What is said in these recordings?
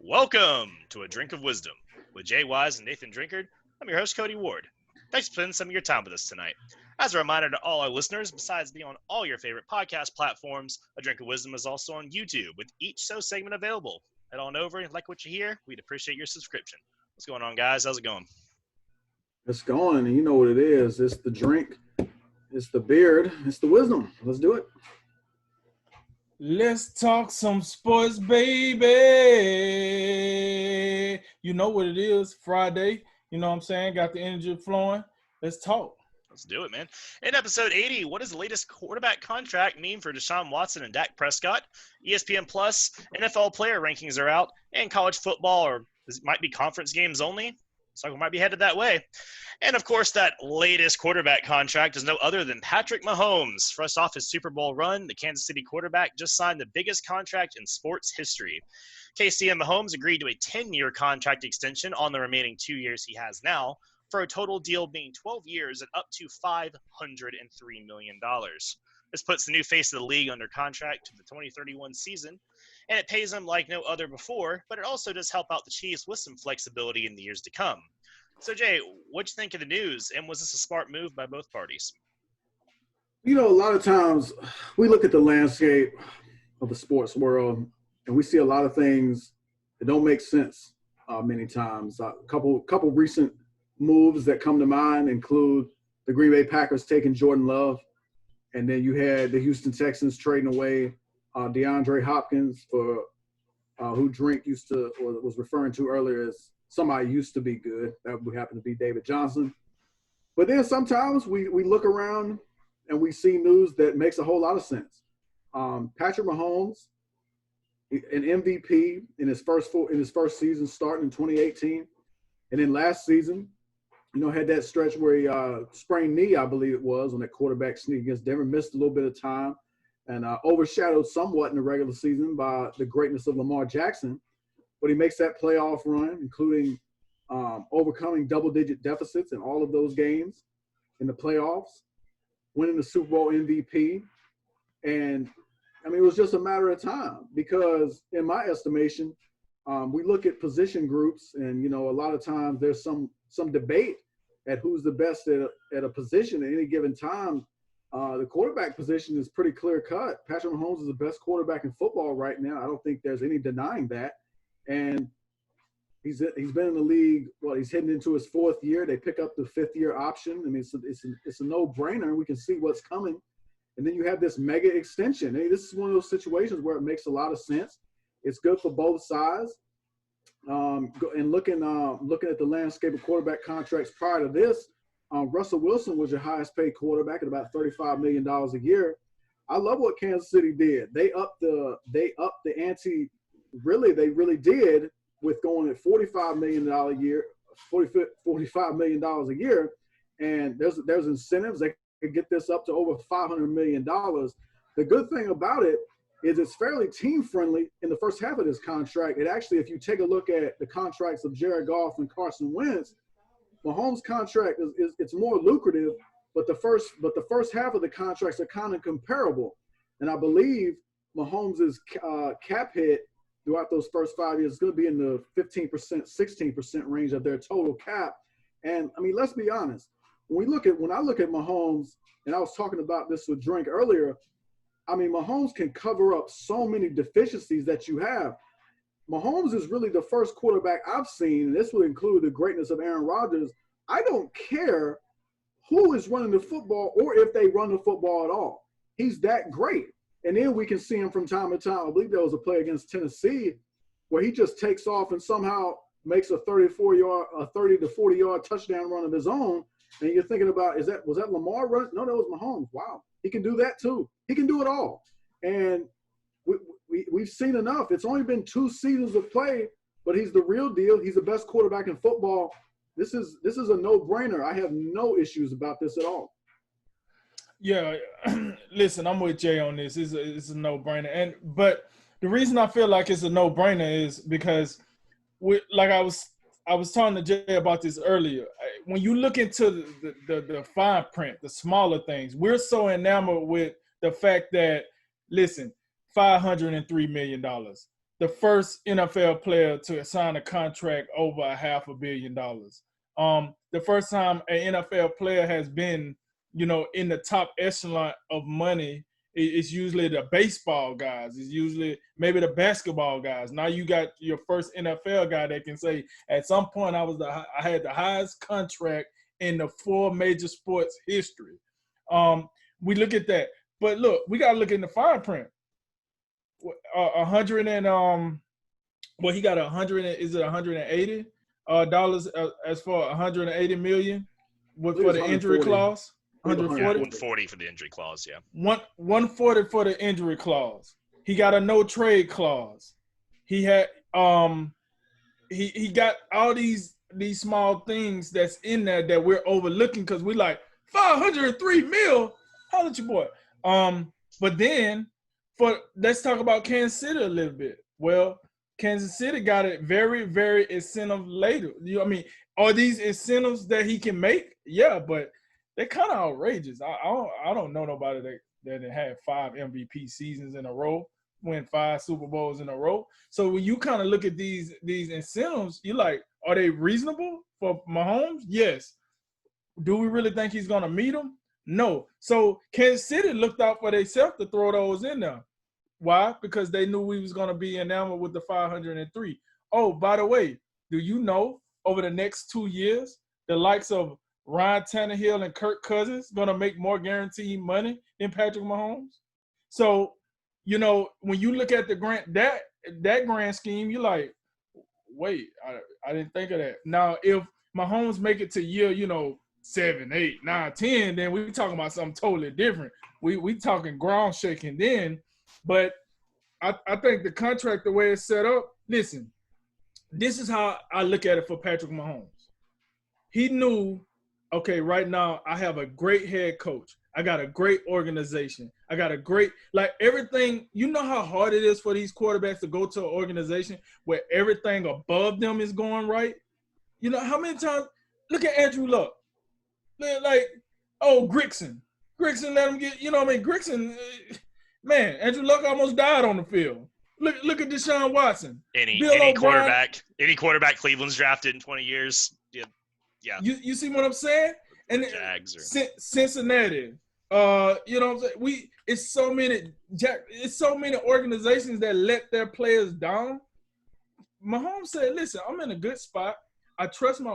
Welcome to A Drink of Wisdom with Jay Wise and Nathan Drinkard. I'm your host, Cody Ward. Thanks for spending some of your time with us tonight. As a reminder to all our listeners, besides being on all your favorite podcast platforms, A Drink of Wisdom is also on YouTube with each show segment available. Head on over and like what you hear. We'd appreciate your subscription. What's going on, guys? How's it going? It's going, and you know what it is. It's the drink, it's the beard, it's the wisdom. Let's do it. Let's talk some sports, baby. You know what it is, Friday. You know what I'm saying? Got the energy flowing. Let's talk. Let's do it, man. In episode 80, what does the latest quarterback contract mean for Deshaun Watson and Dak Prescott? ESPN Plus, NFL player rankings are out, and college football, or it might be conference games only. So we might be headed that way. And, of course, that latest quarterback contract is no other than Patrick Mahomes. Fresh off his Super Bowl run, the Kansas City quarterback just signed the biggest contract in sports history. KC and Mahomes agreed to a 10-year contract extension on the remaining 2 years he has now, for a total deal being 12 years at up to $503 million. This puts the new face of the league under contract to the 2031 season, and it pays them like no other before, but it also does help out the Chiefs with some flexibility in the years to come. So, Jay, what'd you think of the news, and was this a smart move by both parties? You know, a lot of times we look at the landscape of the sports world, and we see a lot of things that don't make sense many times. A couple recent moves that come to mind include the Green Bay Packers taking Jordan Love, and then you had the Houston Texans trading away DeAndre Hopkins for who Drink used to or was referring to earlier as somebody used to be good. That would happen to be David Johnson. But then sometimes we look around and we see news that makes a whole lot of sense. Patrick Mahomes, an MVP in his first season starting in 2018, and then last season, you know, had that stretch where he sprained knee, I believe it was, on that quarterback sneak against Denver, missed a little bit of time, and overshadowed somewhat in the regular season by the greatness of Lamar Jackson. But he makes that playoff run, including overcoming double-digit deficits in all of those games in the playoffs, winning the Super Bowl MVP. And, I mean, it was just a matter of time because, in my estimation, we look at position groups and, you know, a lot of times there's some debate at who's the best at a position at any given time. The quarterback position is pretty clear-cut. Patrick Mahomes is the best quarterback in football right now. I don't think there's any denying that. And he's been in the league. Well, he's heading into his fourth year. They pick up the fifth-year option. I mean, it's a no-brainer. We can see what's coming. And then you have this mega extension. Hey, this is one of those situations where it makes a lot of sense. It's good for both sides. And looking at the landscape of quarterback contracts prior to this, Russell Wilson was your highest-paid quarterback at about $35 million a year. I love what Kansas City did. They upped the ante. Really, they really did with going at $45 million a year, $45 million a year, and there's incentives. They could get this up to over $500 million. The good thing about it is it's fairly team-friendly in the first half of this contract. It actually, if you take a look at the contracts of Jared Goff and Carson Wentz, Mahomes' contract it's more lucrative, but the first half of the contracts are kind of comparable. And I believe Mahomes' cap hit throughout those first 5 years is going to be in the 15%, 16% range of their total cap. And I mean, let's be honest. When I look at Mahomes, and I was talking about this with Drink earlier, I mean, Mahomes can cover up so many deficiencies that you have. Mahomes is really the first quarterback I've seen, and this would include the greatness of Aaron Rodgers. I don't care who is running the football or if they run the football at all. He's that great. And then we can see him from time to time. I believe there was a play against Tennessee where he just takes off and somehow makes a 30 to 40-yard touchdown run of his own. And you're thinking about, was that Lamar running? No, that was Mahomes. Wow. He can do that too. He can do it all. And we've seen enough. It's only been 2 seasons of play, but he's the real deal. He's the best quarterback in football. This is a no-brainer. I have no issues about this at all. Yeah, listen, I'm with Jay on this. It's a no-brainer. But the reason I feel like it's a no-brainer is because, I was talking to Jay about this earlier. When you look into the fine print, the smaller things, we're so enamored with the fact that, listen, $503 million. the first NFL player to sign a contract over $500 million. The first time an NFL player has been, in the top echelon of money, it's usually the baseball guys. It's usually maybe the basketball guys. Now you got your first NFL guy that can say, at some point I had the highest contract in the 4 major sports history. We look at that, but look, we got to look in the fine print. 100 and he got 100. Is it 180 dollars as for 180 million for the injury clause? 140? 140 for the injury clause, yeah. 140 for the injury clause. He got a no trade clause. He had he got all these small things that's in there that we're overlooking because we like 503 mil. Holla at your boy. But then let's talk about Kansas City a little bit. Well, Kansas City got it very, very incentive later. Are these incentives that he can make? Yeah, but they're kind of outrageous. I don't know nobody that had 5 MVP seasons in a row, win 5 Super Bowls in a row. So when you kind of look at these incentives, you're like, are they reasonable for Mahomes? Yes. Do we really think he's going to meet them? No. So Kansas City looked out for themselves to throw those in there. Why? Because they knew we was going to be enamored with the 503. Oh, by the way, do you know over the next 2 years, the likes of Ryan Tannehill and Kirk Cousins going to make more guaranteed money than Patrick Mahomes? So, when you look at that grand scheme, you're like, wait, I didn't think of that. Now, if Mahomes make it to year, 7, 8, 9, 10, then we talking about something totally different. We talking ground shaking then. But I think the contract, the way it's set up, listen, this is how I look at it for Patrick Mahomes. He knew, okay, right now I have a great head coach. I got a great organization. I got a great, everything. You know how hard it is for these quarterbacks to go to an organization where everything above them is going right? How many times, look at Andrew Luck. Grixon. Grixon let him get, Grixon, man, Andrew Luck almost died on the field. Look at Deshaun Watson. Any quarterback Cleveland's drafted in 20 years. Yeah. You see what I'm saying? And Jags Cincinnati. What I'm saying? It's so many organizations that let their players down. Mahomes said, listen, I'm in a good spot. I trust my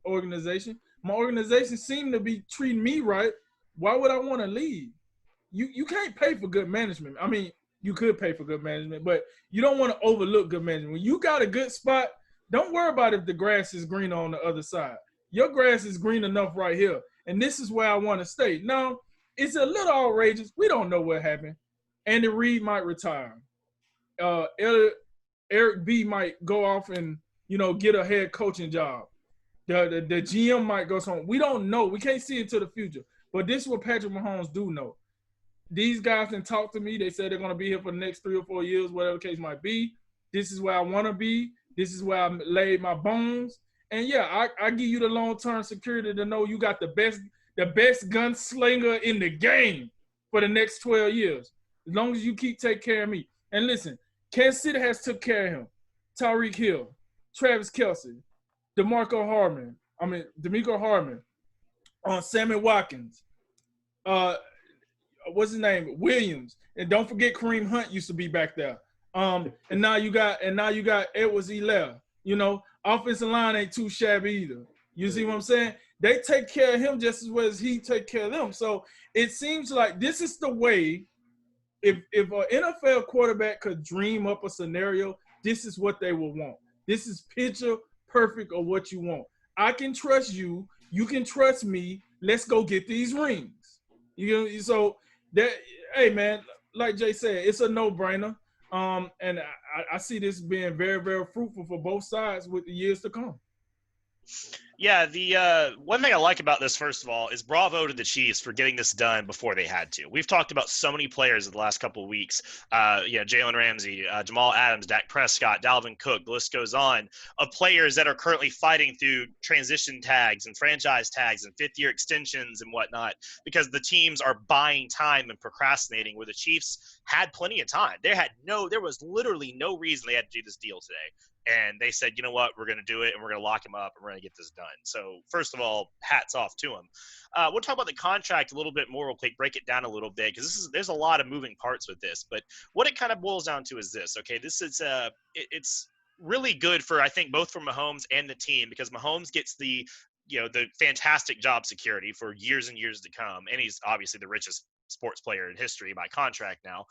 organization. My organization seemed to be treating me right. Why would I want to leave? You can't pay for good management. I mean, you could pay for good management, but you don't want to overlook good management. When you got a good spot, don't worry about if the grass is green on the other side. Your grass is green enough right here, and this is where I want to stay. Now, it's a little outrageous. We don't know what happened. Andy Reid might retire. Eric B might go off and, get a head coaching job. The GM might go somewhere. We don't know. We can't see into the future. But this is what Patrick Mahomes do know. These guys can talk to me. They say they're going to be here for the next 3 or 4 years, whatever the case might be. This is where I want to be. This is where I laid my bones. And, yeah, I give you the long-term security to know you got the best gunslinger in the game for the next 12 years, as long as you keep taking care of me. And, listen, Kansas City has took care of him. Tyreek Hill, Travis Kelce, D'Amico Hardman, Sammy Watkins, what's his name? Williams. And don't forget Kareem Hunt used to be back there. And now you got Edwards-Helaire. Offensive line ain't too shabby either. You see what I'm saying? They take care of him just as well as he take care of them. So it seems like this is the way. If an NFL quarterback could dream up a scenario, this is what they will want. This is picture perfect of what you want. I can trust you. You can trust me. Let's go get these rings. So that, hey man, like Jay said, it's a no-brainer. And I see this being very, very fruitful for both sides with the years to come. Yeah, the one thing I like about this, first of all, is bravo to the Chiefs for getting this done before they had to. We've talked about so many players in the last couple of weeks. Jalen Ramsey, Jamal Adams, Dak Prescott, Dalvin Cook, the list goes on, of players that are currently fighting through transition tags and franchise tags and fifth-year extensions and whatnot because the teams are buying time and procrastinating, where the Chiefs had plenty of time. There was literally no reason they had to do this deal today. And they said, you know what, we're going to do it, and we're going to lock him up, and we're going to get this done. So, first of all, hats off to him. We'll talk about the contract a little bit more. We'll break it down a little bit because there's a lot of moving parts with this. But what it kind of boils down to is this. Okay, this is it's really good for, I think, both for Mahomes and the team, because Mahomes gets the fantastic job security for years and years to come, and he's obviously the richest sports player in history by contract now,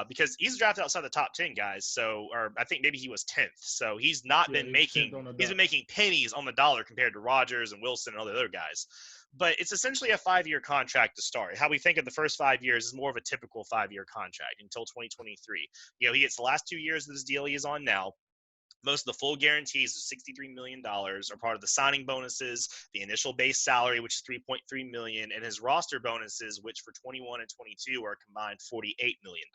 because he's drafted outside the top 10 guys. So, or I think maybe he was 10th. So he's been making pennies on the dollar compared to Rodgers and Wilson and all the other guys. But it's essentially a 5-year contract to start. How we think of the first 5 years is more of a typical 5-year contract until 2023. He gets the last 2 years of this deal he is on now. Most of the full guarantees of $63 million are part of the signing bonuses, the initial base salary, which is $3.3 million, and his roster bonuses, which for 21 and 22 are combined $48 million.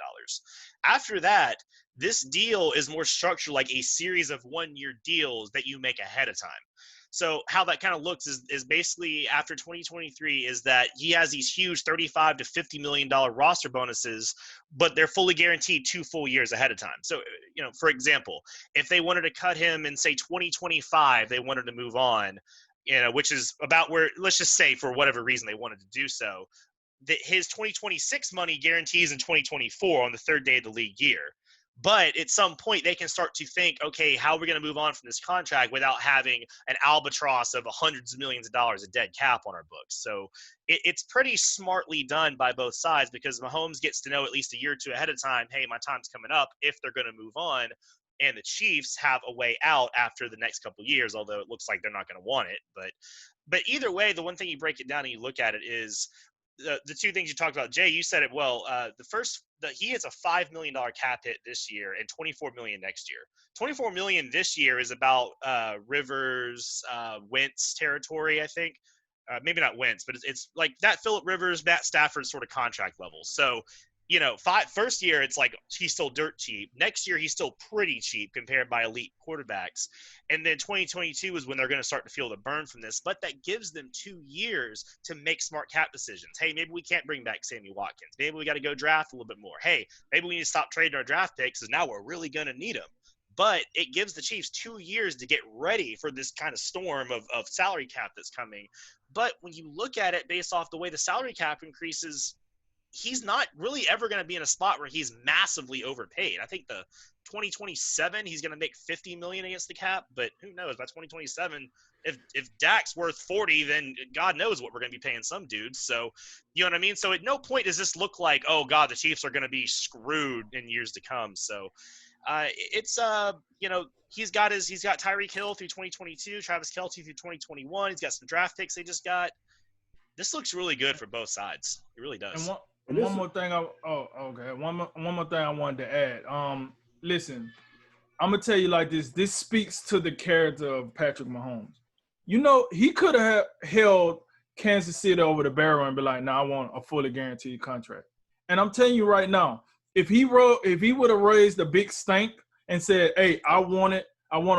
After that, this deal is more structured like a series of one-year deals that you make ahead of time. So how that kind of looks is basically after 2023 is that he has these huge $35 to $50 million roster bonuses, but they're fully guaranteed 2 full years ahead of time. So, for example, if they wanted to cut him in, say, 2025, they wanted to move on, which is about where, let's just say for whatever reason they wanted to do so, that his 2026 money guarantees in 2024 on the third day of the league year. But at some point, they can start to think, okay, how are we going to move on from this contract without having an albatross of hundreds of millions of dollars of dead cap on our books? So it's pretty smartly done by both sides, because Mahomes gets to know at least a year or two ahead of time, hey, my time's coming up if they're going to move on. And the Chiefs have a way out after the next couple of years, although it looks like they're not going to want it. But either way, the one thing you break it down and you look at it is the two things you talked about. Jay, you said it well. He has a $5 million cap hit this year and $24 million next year. $24 million this year is about Rivers, Wentz territory, I think. Maybe not Wentz, but it's like that Phillip Rivers, Matt Stafford sort of contract level. So, first year it's like he's still dirt cheap. Next year he's still pretty cheap compared by elite quarterbacks. And then 2022 is when they're going to start to feel the burn from this. But that gives them 2 years to make smart cap decisions. Hey, maybe we can't bring back Sammy Watkins. Maybe we got to go draft a little bit more. Hey, maybe we need to stop trading our draft picks because now we're really going to need them. But it gives the Chiefs 2 years to get ready for this kind of storm of salary cap that's coming. But when you look at it based off the way the salary cap increases, he's not really ever going to be in a spot where he's massively overpaid. I think the 2027 he's going to make $50 million against the cap, but who knows? By 2027, if Dak's worth 40, then God knows what we're going to be paying some dudes. So, you know what I mean? So at no point does this look like, oh God, the Chiefs are going to be screwed in years to come. So he's got Tyreek Hill through 2022, Travis Kelce through 2021. He's got some draft picks they just got. This looks really good for both sides. It really does. One more thing One more thing I wanted to add. Listen, I'm gonna tell you like this. This speaks to the character of Patrick Mahomes. He could have held Kansas City over the barrel and be like, "No, I want a fully guaranteed contract." And I'm telling you right now, if he would have raised a big stank and said, "Hey, I want a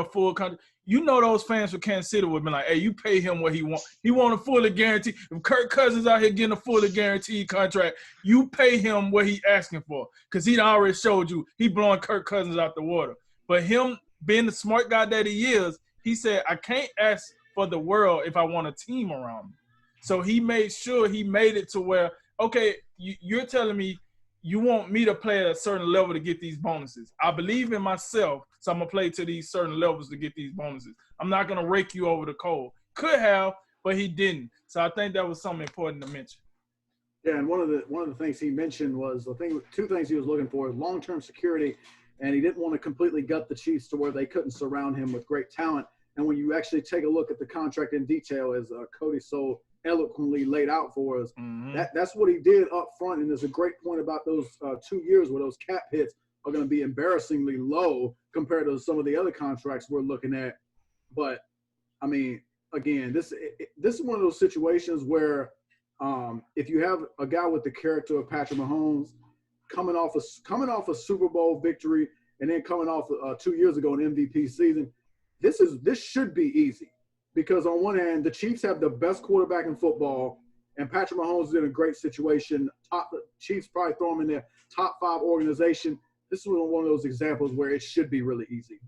full contract," those fans for Kansas City would have been like, "Hey, you pay him what he wants. He want a fully guaranteed. If Kirk Cousins out here getting a fully guaranteed contract, you pay him what he asking for, because he already showed you he blowing Kirk Cousins out the water." But him being the smart guy that he is, he said, "I can't ask for the world if I want a team around me." So he made sure he made it to where, okay, you're telling me you want me to play at a certain level to get these bonuses. I believe in myself, so I'm going to play to these certain levels to get these bonuses. I'm not going to rake you over the coal. Could have, but he didn't. So I think that was something important to mention. Yeah, and one of the things he mentioned was two things he was looking for: long-term security, and he didn't want to completely gut the Chiefs to where they couldn't surround him with great talent. And when you actually take a look at the contract in detail, as Cody so eloquently laid out for us, that's what he did up front. And there's a great point about those 2 years where those cap hits are going to be embarrassingly low compared to some of the other contracts we're looking at. But I mean, again, this is one of those situations where if you have a guy with the character of Patrick Mahomes coming off a Super Bowl victory and then coming off 2 years ago an MVP season, this should be easy because on one hand, the Chiefs have the best quarterback in football, and Patrick Mahomes is in a great situation. Chiefs probably throw him in their top 5 organization. This is one of those examples where it should be really easy.